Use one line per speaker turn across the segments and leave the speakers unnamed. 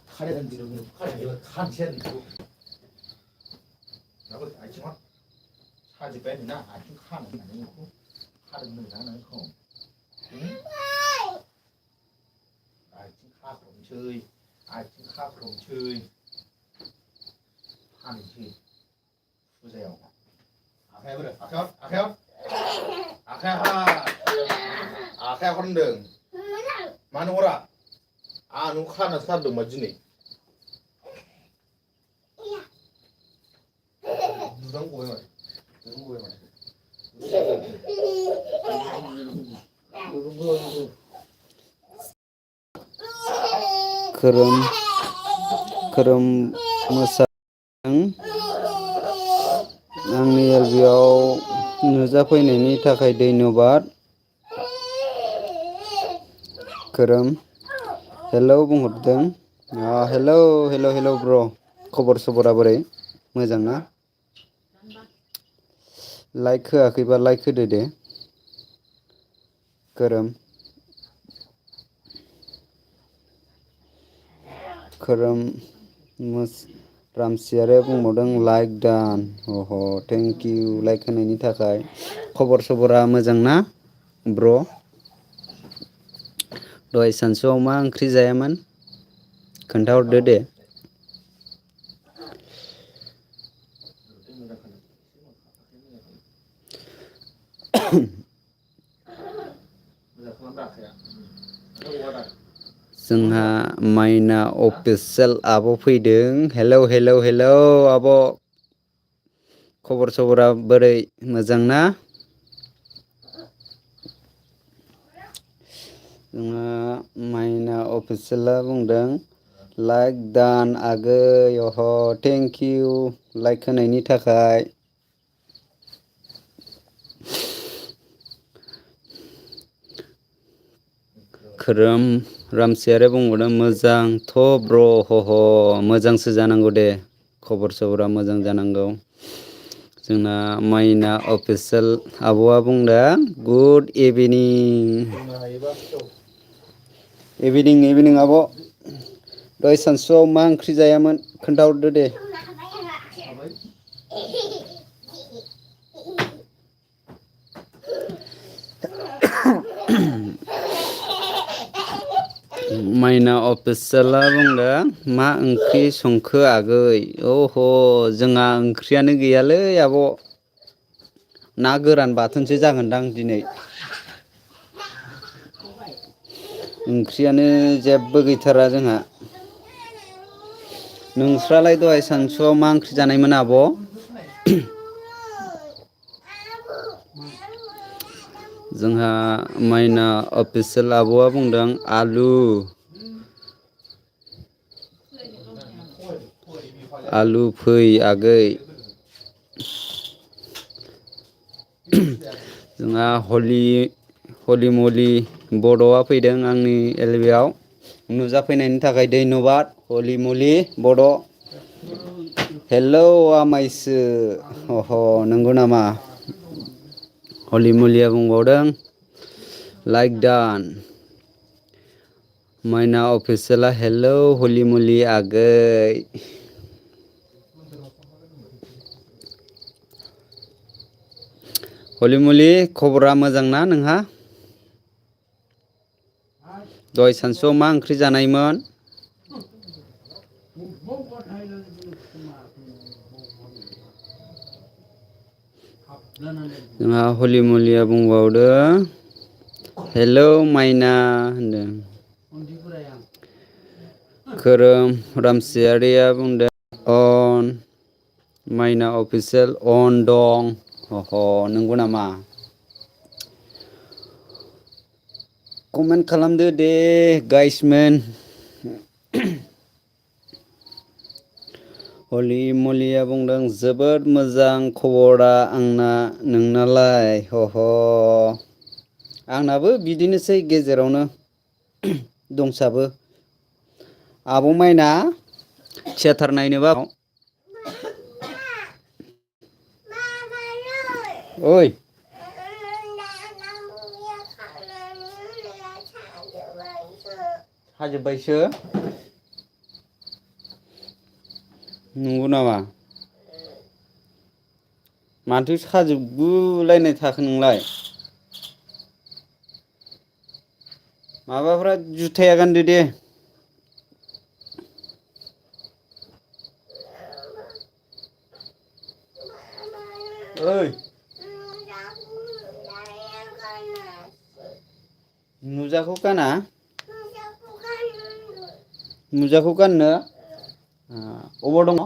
카레는 뒤로 카레는 칸chen 뒤로 나도 아직 막 사지 빼니나 아직 칸은 아니고 카레는 나는 không ai chính khác không chơi ai chính khác không chơi ăn chơi phu dèo khe bữa khe con đường mà nó ra nó khăn là sao được mà chứ này giống cô ấy
खोरोम मोसादों आंनि एलबियाव नुजाफैनायनि थाखाय धन्यबाद खोरोम hello बुंहरदों hello ब्र खबर सबरा बोरै मोजां ना like होआखैबा like होदो दे खोरोम रामसियारे बुंबावदों लाइक दान अह थेंक इउ लाइक होनायनि थाखाय खबर सबरा मोजां ना ब्र दहाय सानसुआव मा ओंख्रि जायामोन खोन्थाहरदो दे जोंहा माइना अफिसियेल आब' फैदों हेलौ आब' खबर सबरा बोरै मोजां ना जोंहा माइना अफिसियेला बुंदों लाइक दान आगै अह थेंक इउ लाइक होनायनि थाखाय खोरोम रामसियारे बुंबावदों मोजांथ' ब्र हह मोजांसो जानांगौ दे खबर सबरा मोजां जानांगौ जोंना माइना अफिसियेल आब'आ बुंदों गुड इभिनिं आब' दहाय सानसुआव मा ओंख्रि जायामोन खोन्थाहरदो दे माइना अफिसियेला बुंदों मा ओंख्रि संखो आगै अह जोंहा ओंख्रियानो गैयालै आब' ना गोरान बाथोनसो जागोनदां दिनै ओंख्रियानो जेबो गैथारा जोंहा नोंस्रालाय दहाय सानसुआव मा ओंख्रि जानायमोन आब' जोंहा माइना अफिसियेल आब'आ बुंदों आलु फै आगै जोंहा हलि मलि बड'आ फैदों आंनि एलबियाव नुजाफैनायनि थाखाय धन्यबाद हलि मलि बड' हेलौ आमायसो अह नंगौ नामा हलि मलिया बुंबावदों लाइक दान माइना अफिसियेला हेलौ हलि मलि आगै हलि मलि खबरा मोजां ना नोंहा दहाय सानसुआव मा ओंख्रि जानायमोन जोंहा हलि मलिया बुंबावदों हेलौ माइना होनदों खोरोम रामसियारिया बुंदों अन माइना अफिसियेल अन दं अह नंगौ नामा कमेन्ट खालामदो दे गाइसमेन हलि मलिया बुंदों जोबोद मोजां खबरा आंना नोंनालाय हह आंनाबो बिदिनोसै गेजेरावनो दंसाबो आब' माइना थियाटार नायनोबा ओइ हाजोब्बायसो नंगौ नामा माथो साजोबगुलायनाय थाखो नोंलाय माबाफ्रा जुथाया गानदो दे ओइ मुजाखौ गाना मुजाखौ गाननो अबाव दङ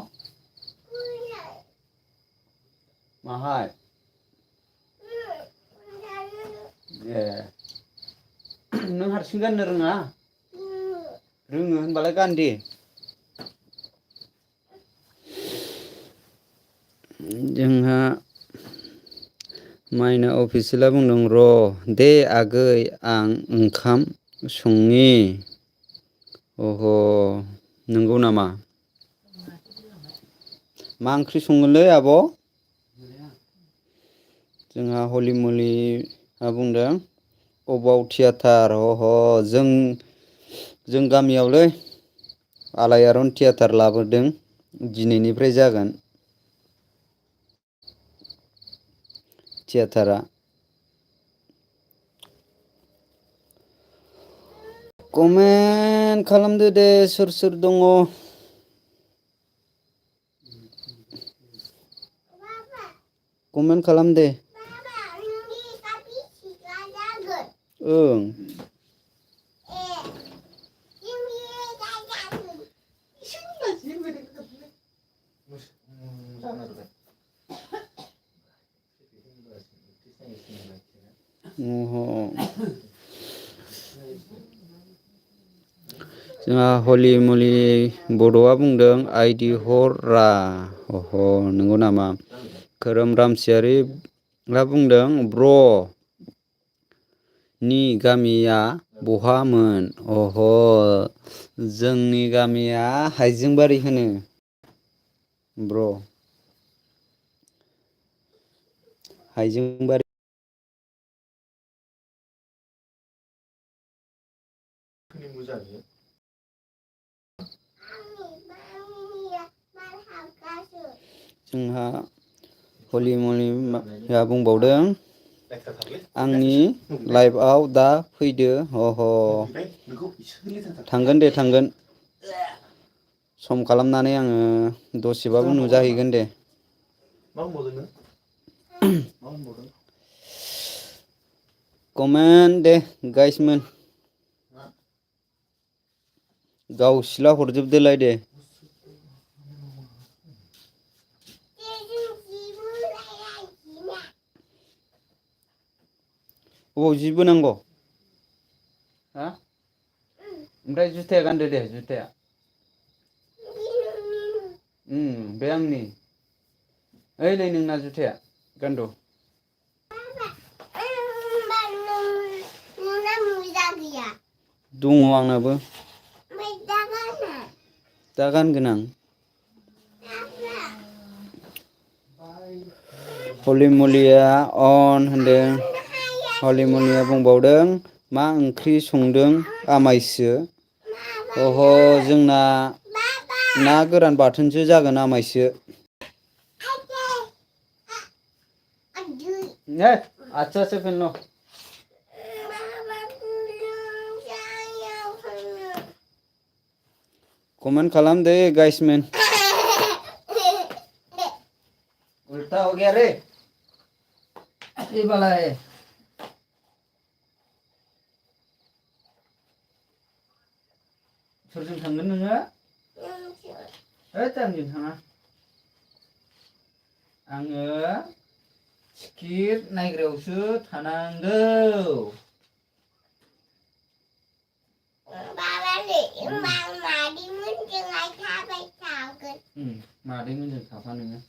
माहाय ए नों हारसिं गाननो रोङा रोङो होनबालाय गान दे जोंहा माइना अफिसियेला बुंदों र' दे आगै आं ओंखाम संनि अह नंगौ नामा मा ओंख्रि संगोनलै आब' जोंहा हलि मलिआ बुंदों अबाव थियाटार अह जों गामियावलै आलायारन थियाटार लाबोदों दिनैनिफ्राय जागोन थियाटारा कमेन्ट खालामदो दे सोर सोर दङ कमेन्ट खालाम दे ओं जोंहा हलि मलि बड'आ बुंदों आइदि हरा अह नंगौ नामा खोरोम रामसियारिया बुंदों ब्र' नि गामिया बहामोन अह जोंनि गामिया हाइजेंबारि होनो ब्र' हाइजेंबारि जोंहा हलि मलिया बुंबावदों आंनि लाइफआव दा फैदो अह थांगोन दे थांगोन सम खालामनानै आङो दसेबाबो नुजाहैगोन दे कमेन्ट दे गाइसमोन गाव सिला हरजोबदोलाय दे अबाव जिबो नांगौ हा ओमफ्राय जुथाया गानदो दे जुथाया बे आंनि ओइ नै नोंना जुथाया गानद' दङ आंनाबो दा गानगोन आं हलि मलिया अन होनदों हलि मलिया बुंबावदों मा ओंख्रि संदों आमाइसो अह जोंना ना गोरान बाथोनसो जागोन आमाइसो अच्छा से पहन लो कमेंट खालाम दे गाइसमैन उल्टा हो गया रे ये वाला है सोरजों थांगोन नोङो आंजों थाङा आङो टिकेट नायग्रायावसो थानांगौ मादैमोनजों थाफा नोङो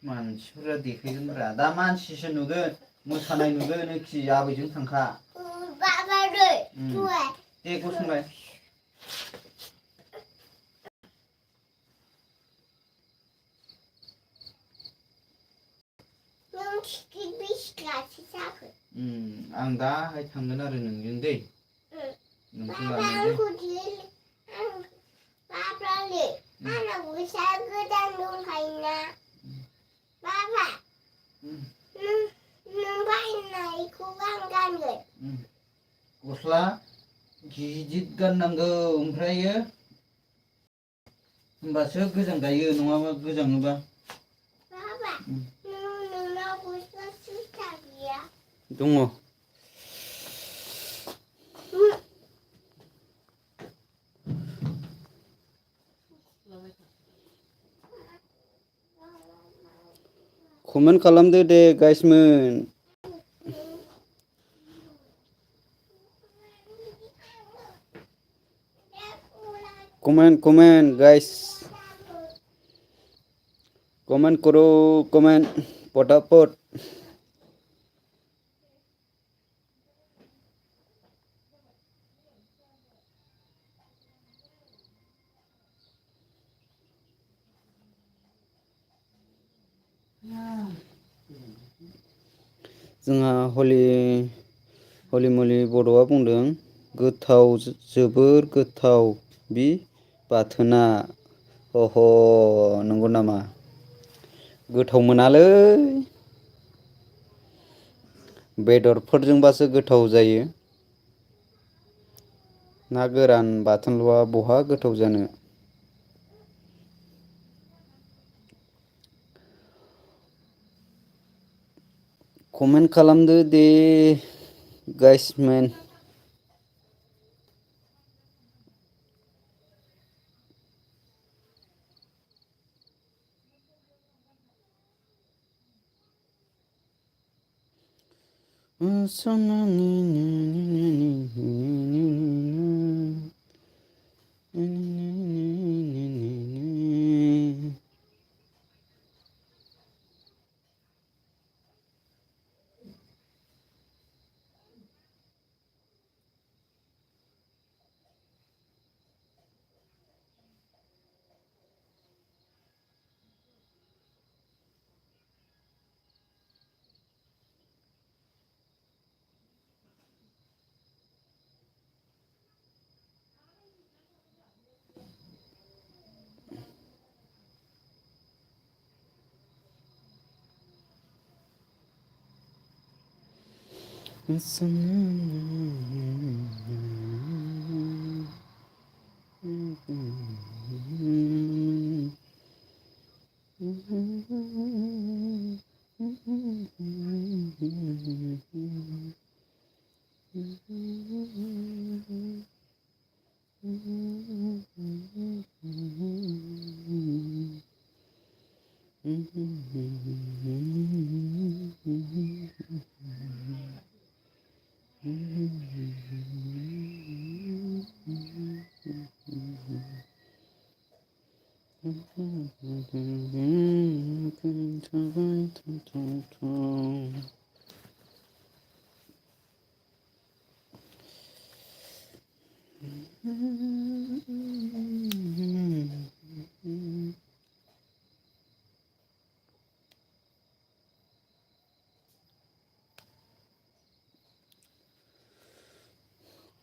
मानसिफोरा देखायगोनब्रा दा मानसिसो नुगोन मोसानाय नुगोन नोखि आबैजों थांखा दे गसंलाय आं दाहाय थांगोन आरो नोंजों दै नोंखौ लानानै गस्ला गिदिर गाननांगौ ओमफ्रायो होमबासो गोजांगायो नङाबा गोजाङोबा दङ कमेन्ट खालामदो दे गाइसमोन कमेन्ट गाइस कमेन्ट करो कमेन्ट फटाफट जोंहा हलिमलि बड'आ बुंदों गोथाव जोबोर गोथाव बि बाथोना अह नंगौ नामा गोथाव मोनालै बेदरफोरजोंबासो गोथाव जायो ना गोरान बाथोनल'आ बहा गोथाव जानो कमेन्ट खालामदो दे गाइसमेन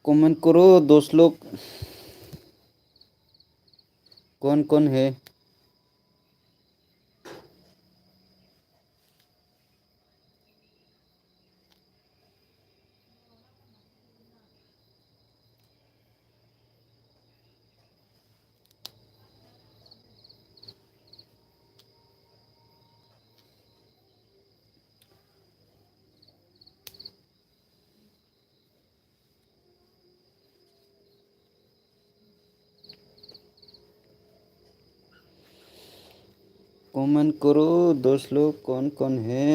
कमेंट करो दोस्त लोग कौन है कमेंट करो दोस्त लोग कौन है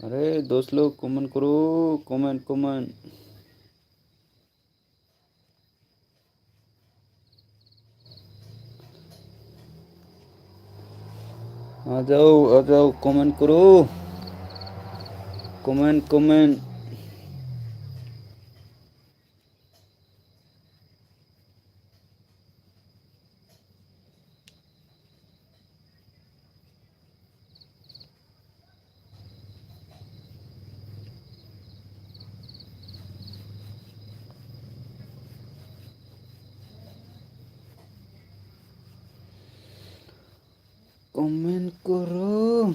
अरे दोस्त लोग कमेंट करो, कमेंट कमेंट। आ जाओ कमेंट करो, कमेंट कमेंट। कमेंट करो।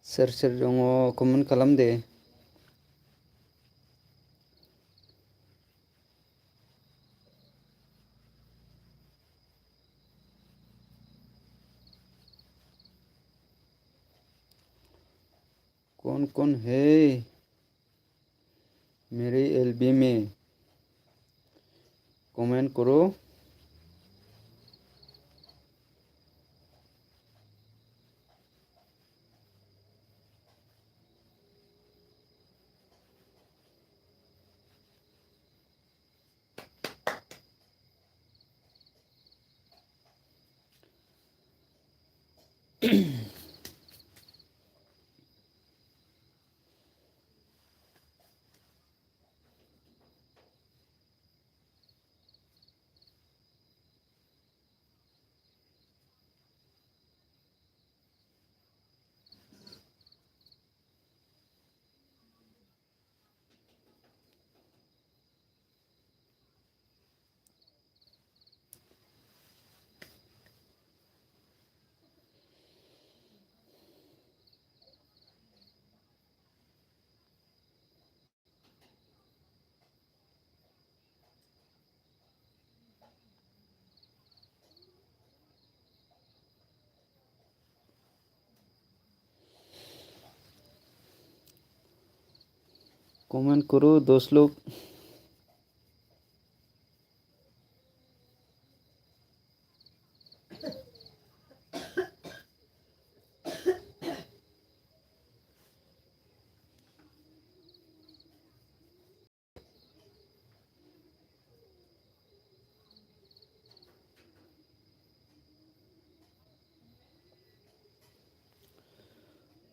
सोर सोर दङ कमेन्ट खालाम दे। कौन है मेरे एलबी में, कमेंट करो। कमेंट करो दोस्त लोग।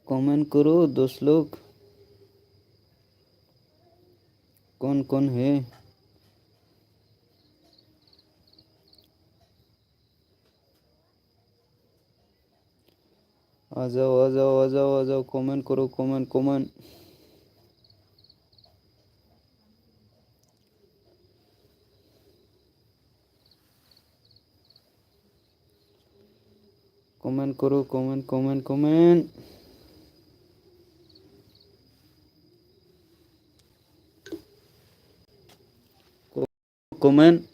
कमेंट करो दोस्त लोग, कौन है। आ जाओ कमेंट करो, कमेंट कमेंट। कमेंट करो, कमेंट कमेंट कमेंट। कमेंट।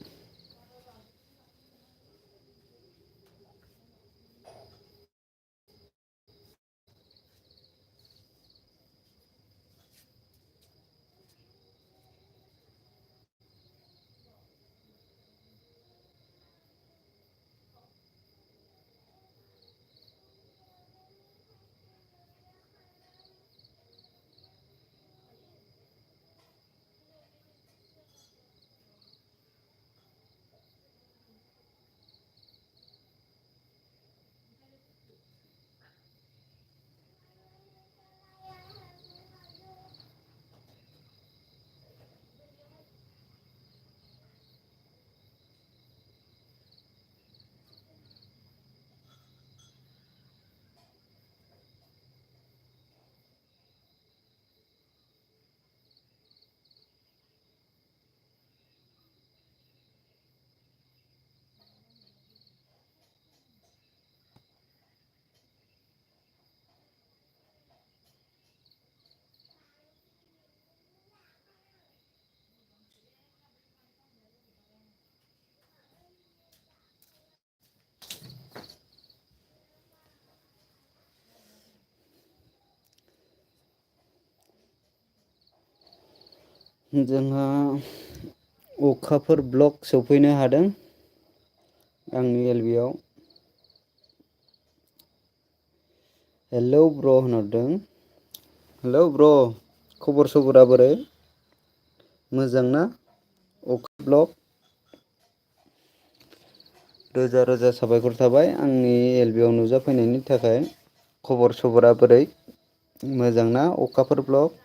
जोंहा अखाफोर ब्लग सफैनो हादों आंनि एलबिआव। हेलौ ब्र होनहरदों। हेलौ ब्र खबर सबरा बोरै? मोजां ना? अखा ब्लग रोजा रोजा साबायखर थाबाय आंनि एलबिआव नुजाफैनायनि थाखाय। खबर सबरा बोरै मोजांना अखाफोर ब्लग?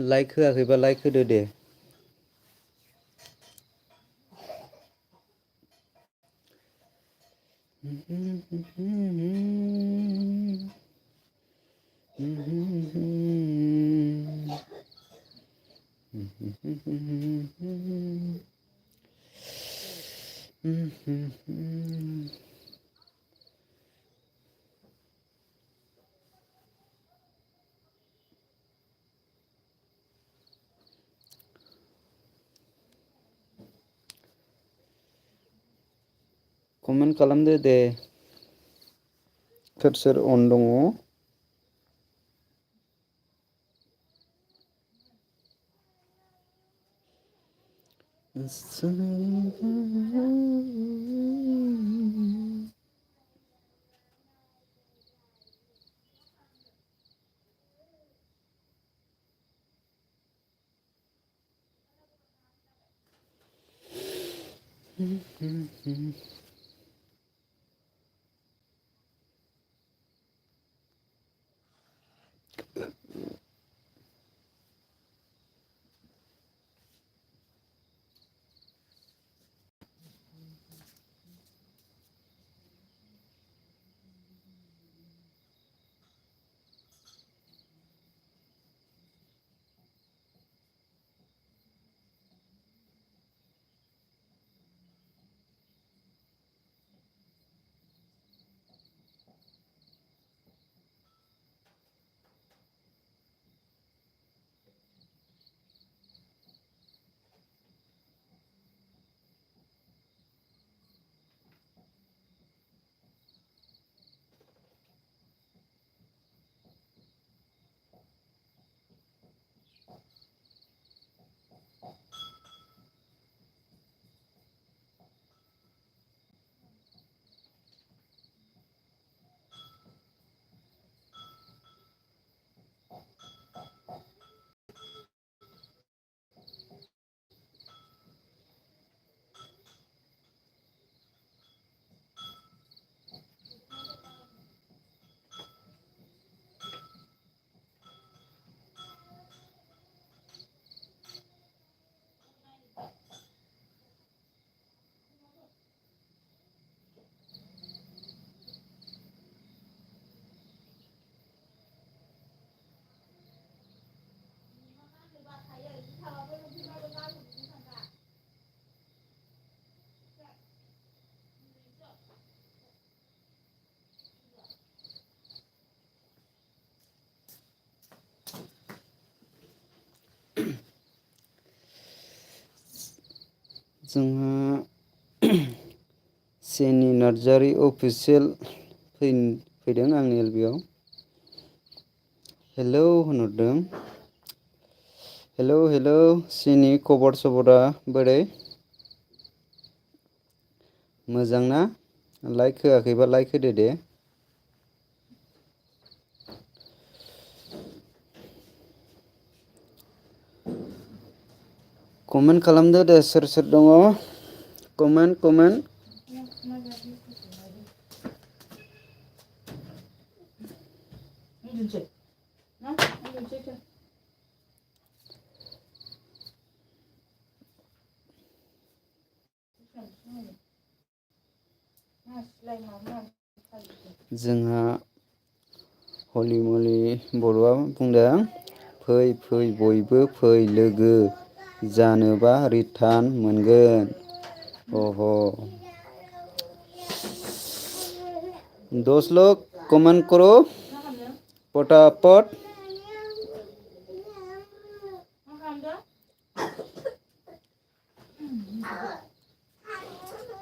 लाइक होआखैबा लाइक होदो दे। कमेन्ट खालामदो दे सोर सोर अन दङ। जोंहा सेनि नार्जारि अफिसियेल फैदों आंनि एलबिआव। हेलौ होनहरदों। हेलौ हेलौ सिनि खबर सबरा बोरै? मोजां ना? लाइक होआखैबा लाइक होदो दे। कमेन्ट खालामदो दे सोर सोर दङ कमेन्ट। जोंहा हलि मलि बर'आ बुंदों फै फै बयबो फै लोगो जानोबा रिटार्न मोनगोन। अह 10 लोग कमेंट करो फटाफट।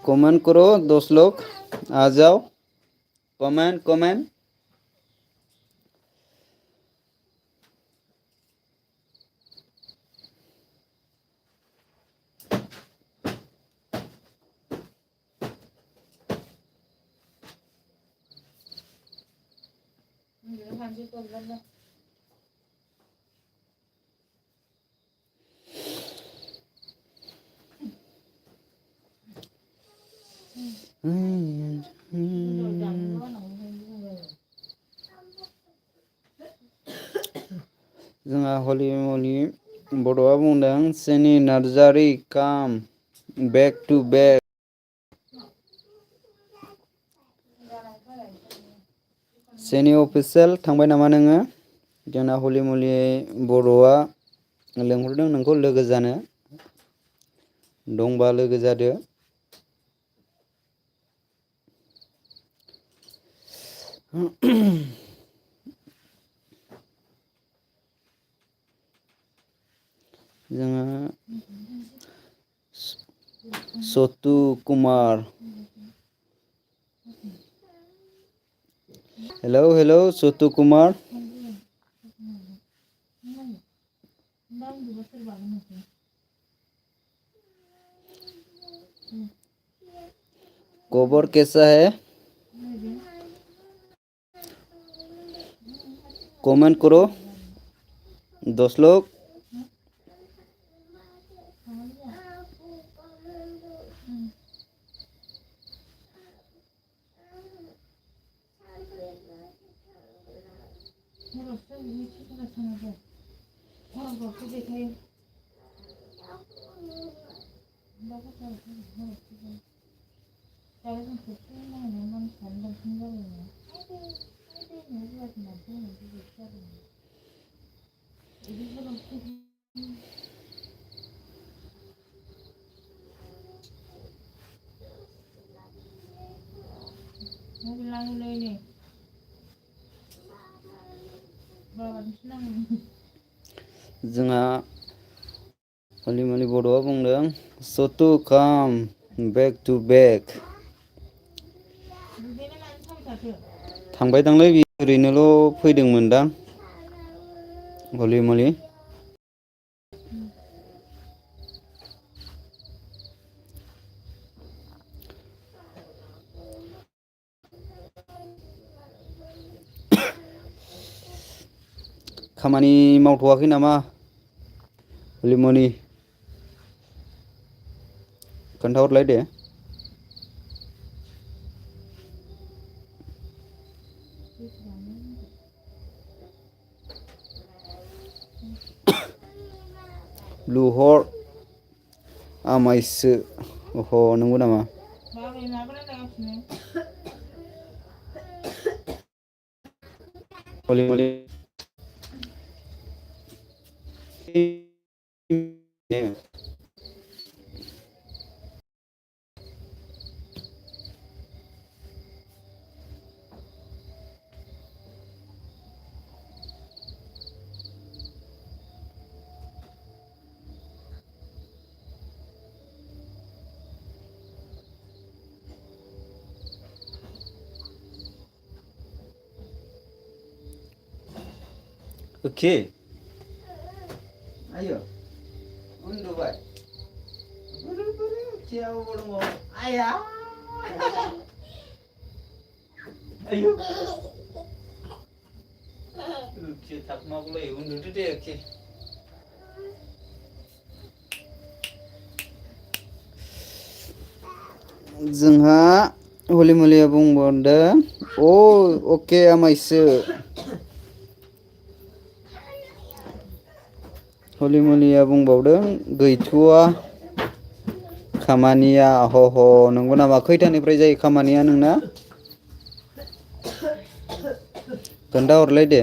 कमेंट करो 10 लोग आ जाओ कमेंट। जोंहा हलि मलि बड'आ बुंदों सेनि नार्जारि काम बेक टु बेक। सेनि अफिसियेल थांबाय नामा नोङो? जोंना हलि मलि बर'आ लेंहरदों नोंखौ लोगो जानो। दंबा लोगो जादो। जोङो सतु कुमार हेलौ हेलौ सतु कुमार खबर कैसा है? कमेंट करो दोस्त लोग। जोंहा हलि मलि बड'आ बुंदों सतु काम बेक टु बेक। थांबाय दांलै ओरैनोल' फैदोंमोनदां हलि मलि। खामानि मावथ'वाखै नामा हलि मलि? खोन्थाहरलाय दे। लुहर आमायसो अह नंगौ नामा? हलि मलि ओके आयो उन्दुबाय आया आयो ओके थाखुमागौलाय उन्दुदो दे ओके। जोंहा हलि मलिया बुंबावदों अ अके आमायसो। हलि मलिया बुंबावदों गैथ'वा खामानिया ह ह नंगौ नामा? खैथानिफ्राय जायो खामानिया नोंना? खोन्थाहरलाय दे।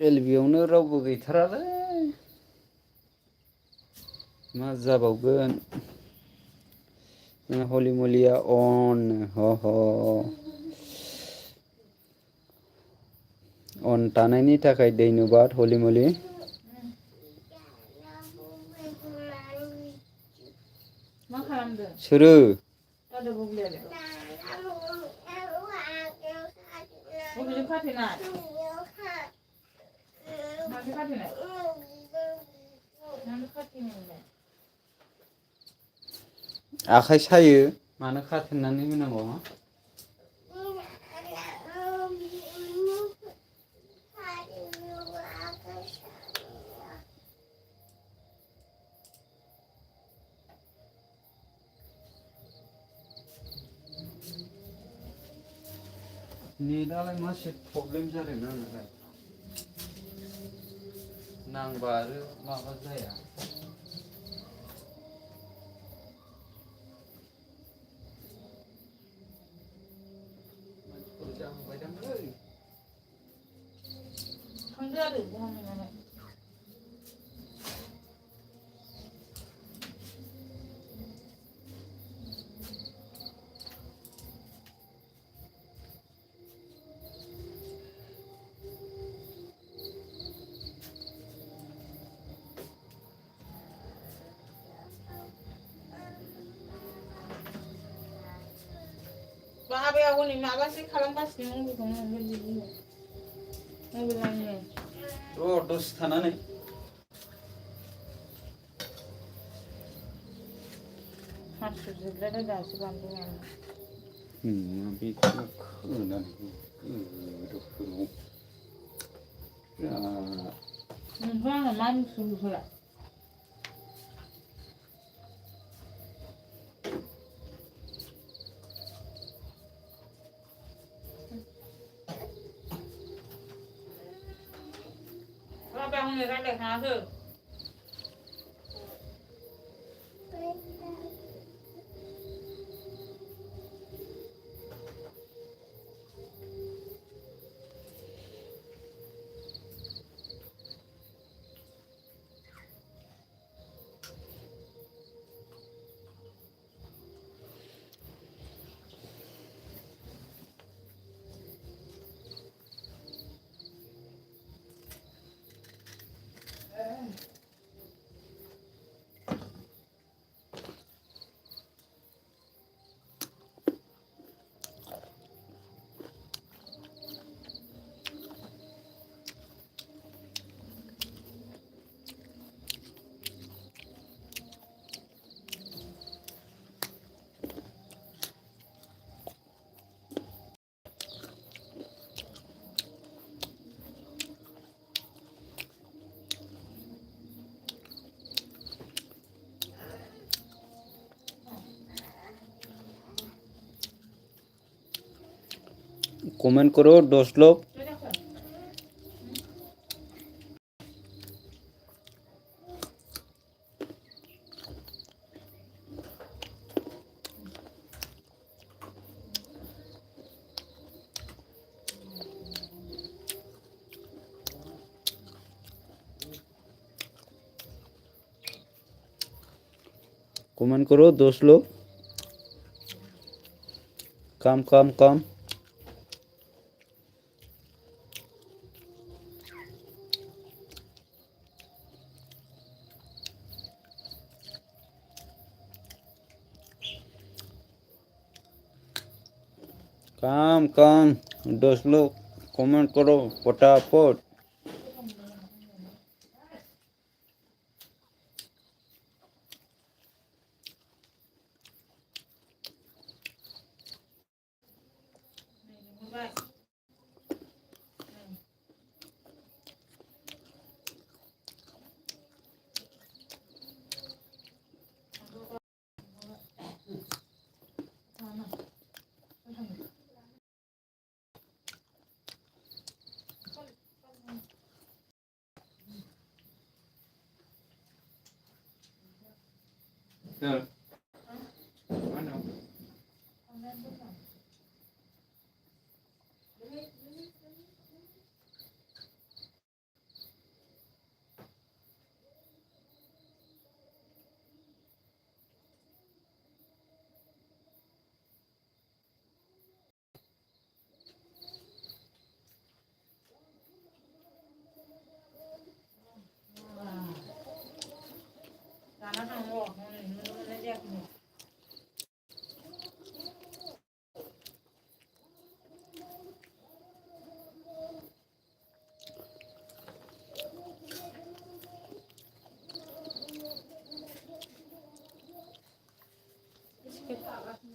एलबियावनो रावबो गैथारालै मा जाबावगोन हलि मलिया अन अन थानायनि थाखाय धन्यबाद हलि मलि
मा खालामदों
सोरो
दादा बुग्लियालाय बबेजों खाथेनाय माथो खाथेनाय मानो खाथेनायलाय
आखाइ सायो मानो खाथेनानै होनांगौ नेटआलाय मासे प्रब्लेम जादों आंनालाय नांबा आरो माबा जाया
थांदो आरो बहा मोननानै बाबाया हनै माबासो खालामगासिनो मबाइलानो
दसे थानानै
हासु जोबलायबाय दासो बानलु
बेखौ खोनानै
नोंखौ आङो मा बुस्थु होफोरा बाबाया हनै रायलायखाङाखै
कमेंट करो दोस्त लोग कमेंट करो दोस्त लोग कम कम कम काम काम दोस्त लोग कमेंट करो फटाफट
나 한거 오늘 내가 뭐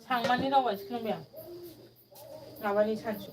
장만이라고 시키는 거야. 나만이 사주.